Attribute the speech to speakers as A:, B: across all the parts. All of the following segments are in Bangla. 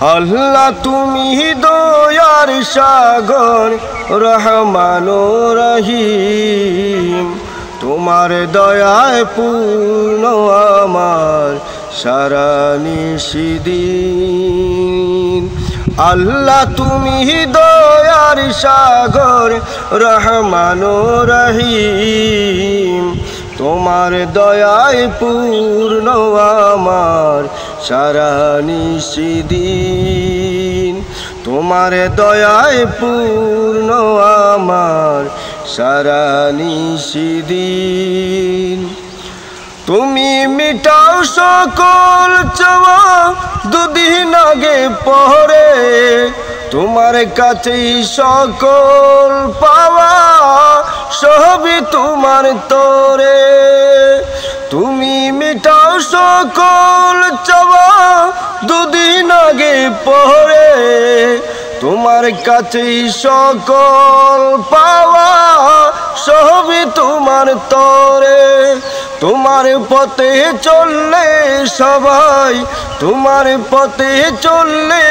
A: আল্লাহ তুমি দয়ার সাগর রহমান ও রহিম, তোমার দয়ায় পূর্ণ আমার সারা নিশিদিন। আল্লাহ তুমি দয়ার সাগর রহমান ও রহিম, তোমার দয়ায় পূর্ণ আমার সারা নিশিদিন। তোমার দয়ায় পূর্ণ আমার সারা নিশিদিন। তুমি মিটাও সকল চাওয়া দুদিন আগে পরে, তোমার কাছেই সকল পাওয়া সবই তোমার তরে। তুমি মিটাও সকল চাওয়া দুদিন আগে পরে, তোমার কাছেই সকল পাওয়া সবই তোমার তরে। তোমার পথে চললে সবাই, তোমার পথে চললে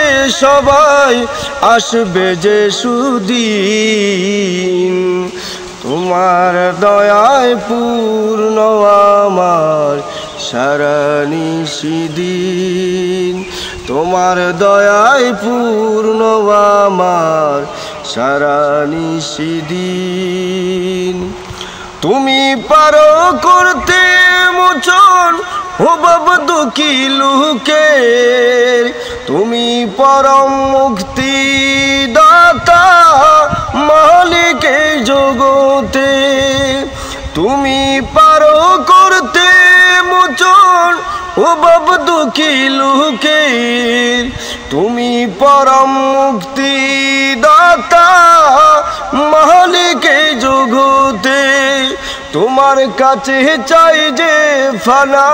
A: সবাই আসবে যে সুদিন। তোমার দয়ায় পূর্ণ আমার সারা নিশিদিন। তোমার দয়ায় পূর্ণ আমার সারা নিশিদিন। তুমি পারো করতে মোচন অভাব দুঃখী লোকের, তুমি পরম মুক্তি দাতা মালিক এই জগতে। তুমি পারো করতে মোচন অভাব দুঃখী লোকের, তুমি পরম মুক্তি দাতা মালিক এই জগতে। তোমার কাছে চাই যে ফানা,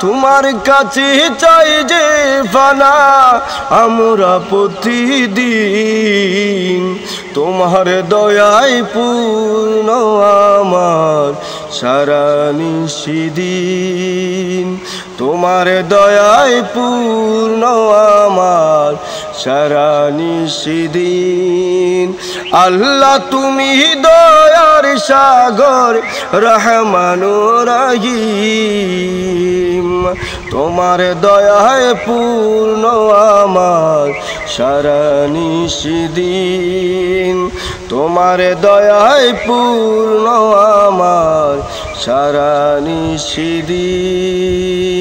A: তোমার কাছে চাই যে ফানা আমরা প্রতিদিন। তোমার দয়ায় পূর্ণ আমার সারা নিশিদিন। তোমার দয়ায় পূর্ণ আমার সারা নিশিদিন। আল্লাহ তুমি দয়ার সাগর রহমান ও রহিম, তোমার দয়ায় পূর্ণ আমার সারা নিশিদিন। তোমার দয়ায় পূর্ণ আমার সারা নিশিদিন।